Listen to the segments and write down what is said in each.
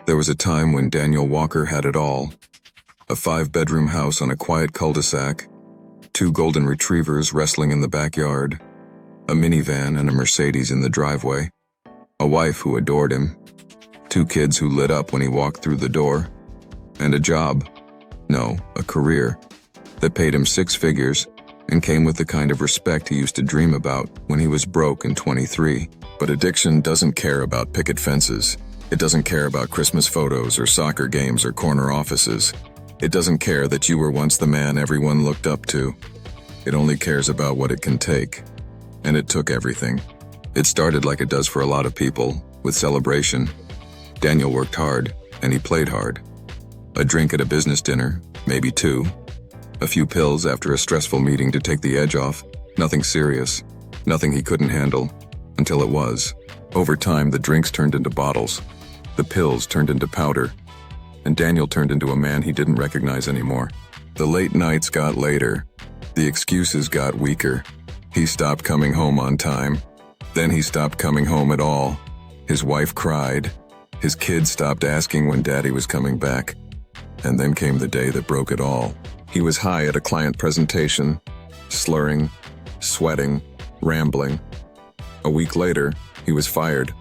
There was a time when Daniel Walker had it all. A 5-bedroom house on a quiet cul-de-sac, 2 golden retrievers wrestling in the backyard, a minivan and a Mercedes in the driveway, a wife who adored him, 2 kids who lit up when he walked through the door, and a job, no, a career, that paid him 6 figures and came with the kind of respect he used to dream about when he was broke and 23. But addiction doesn't care about picket fences. It doesn't care about Christmas photos or soccer games or corner offices. It doesn't care that you were once the man everyone looked up to. It only cares about what it can take. And it took everything. It started like it does for a lot of people, with celebration. Daniel worked hard, and he played hard. A drink at a business dinner, maybe 2. A few pills after a stressful meeting to take the edge off. Nothing serious, nothing he couldn't handle, until it was. Over time, the drinks turned into bottles. The pills turned into powder. And Daniel turned into a man he didn't recognize anymore. The late nights got later. The excuses got weaker. He stopped coming home on time. Then he stopped coming home at all. His wife cried. His kids stopped asking when Daddy was coming back. And then came the day that broke it all. He was high at a client presentation, slurring, sweating, rambling. A week later, he was fired.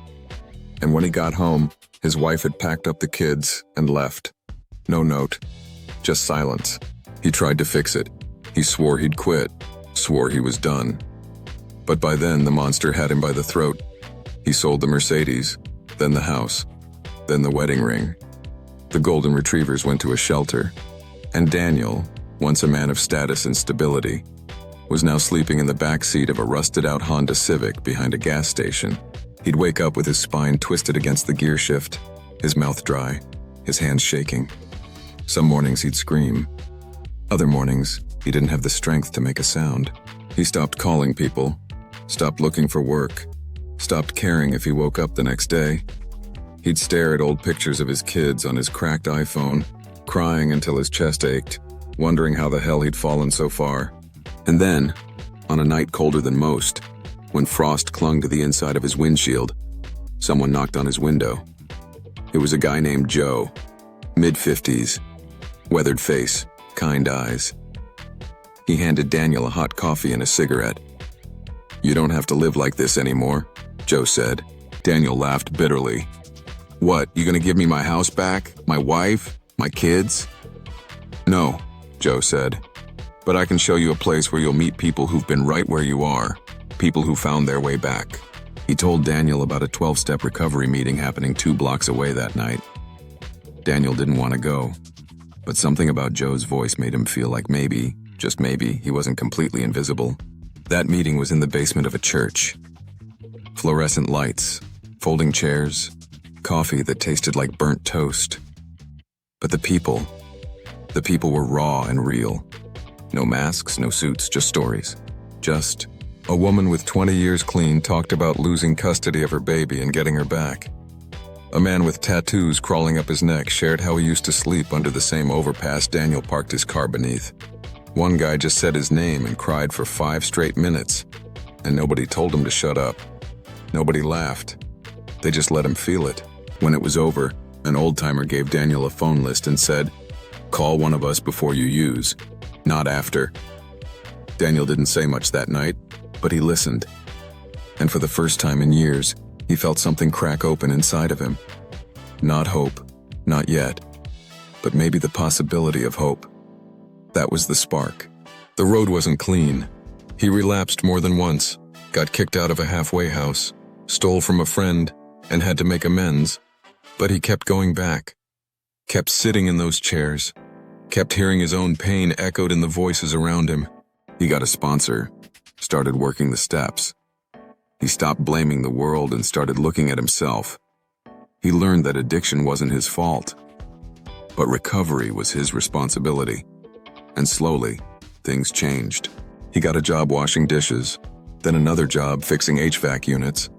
And when he got home, his wife had packed up the kids and left. No note, just silence. He tried to fix it. He swore he'd quit, swore he was done. But by then, the monster had him by the throat. He sold the Mercedes, then the house, then the wedding ring. The golden retrievers went to a shelter. And Daniel, once a man of status and stability, was now sleeping in the back seat of a rusted-out Honda Civic behind a gas station. He'd wake up with his spine twisted against the gear shift, his mouth dry, his hands shaking. Some mornings he'd scream. Other mornings, he didn't have the strength to make a sound. He stopped calling people, stopped looking for work, stopped caring if he woke up the next day. He'd stare at old pictures of his kids on his cracked iPhone, crying until his chest ached, wondering how the hell he'd fallen so far. And then, on a night colder than most, when frost clung to the inside of his windshield, someone knocked on his window. It was a guy named Joe, mid-50s, weathered face, kind eyes. He handed Daniel a hot coffee and a cigarette. "You don't have to live like this anymore," Joe said. Daniel laughed bitterly. "What, you gonna give me my house back? My wife? My kids?" "No," Joe said. "But I can show you a place where you'll meet people who've been right where you are. People who found their way back." He told Daniel about a 12-step recovery meeting happening 2 blocks away that night. Daniel didn't want to go, but something about Joe's voice made him feel like maybe, just maybe, he wasn't completely invisible. That meeting was in the basement of a church. Fluorescent lights, folding chairs, coffee that tasted like burnt toast. But the people were raw and real. No masks, no suits, just stories. Just a woman with 20 years clean talked about losing custody of her baby and getting her back. A man with tattoos crawling up his neck shared how he used to sleep under the same overpass Daniel parked his car beneath. One guy just said his name and cried for 5 straight minutes, and nobody told him to shut up. Nobody laughed. They just let him feel it. When it was over, an old-timer gave Daniel a phone list and said, "Call one of us before you use, not after." Daniel didn't say much that night, but he listened. And for the first time in years, he felt something crack open inside of him. Not hope, not yet, but maybe the possibility of hope. That was the spark. The road wasn't clean. He relapsed more than once, got kicked out of a halfway house, stole from a friend, and had to make amends. But he kept going back, kept sitting in those chairs, kept hearing his own pain echoed in the voices around him. He got a sponsor, started working the steps. He stopped blaming the world and started looking at himself. He learned that addiction wasn't his fault, but recovery was his responsibility. And slowly, things changed. He got a job washing dishes, then another job fixing HVAC units.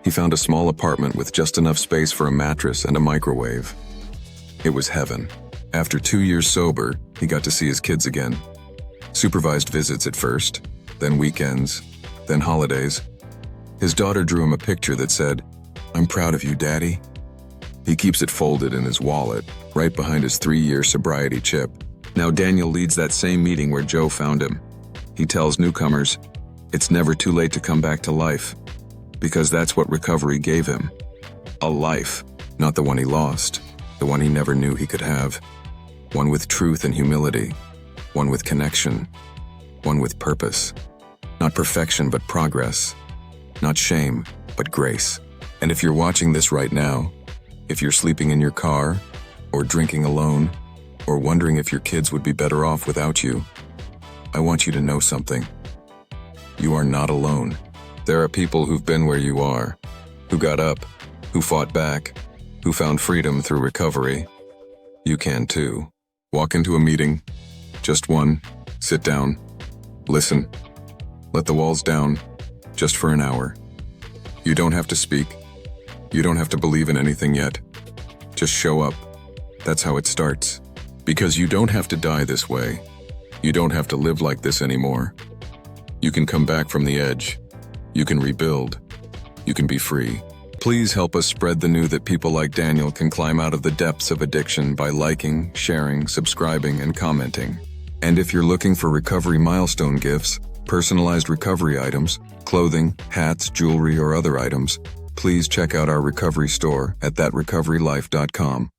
He found a small apartment with just enough space for a mattress and a microwave. It was heaven. After 2 years sober, he got to see his kids again. Supervised visits at first, then weekends, then holidays. His daughter drew him a picture that said, "I'm proud of you, Daddy." He keeps it folded in his wallet, right behind his 3-year sobriety chip. Now Daniel leads that same meeting where Joe found him. He tells newcomers, it's never too late to come back to life, because that's what recovery gave him. A life, not the one he lost, the one he never knew he could have. One with truth and humility, one with connection, one with purpose. Not perfection, but progress. Not shame, but grace. And if you're watching this right now, if you're sleeping in your car, or drinking alone, or wondering if your kids would be better off without you, I want you to know something. You are not alone. There are people who've been where you are, who got up, who fought back, who found freedom through recovery. You can too. Walk into a meeting, just one, sit down, listen, let the walls down, just for an hour. You don't have to speak. You don't have to believe in anything yet. Just show up. That's how it starts. Because you don't have to die this way. You don't have to live like this anymore. You can come back from the edge. You can rebuild. You can be free. Please help us spread the news that people like Daniel can climb out of the depths of addiction by liking, sharing, subscribing, and commenting. And if you're looking for recovery milestone gifts, personalized recovery items, clothing, hats, jewelry, or other items, please check out our recovery store at thatrecoverylife.com.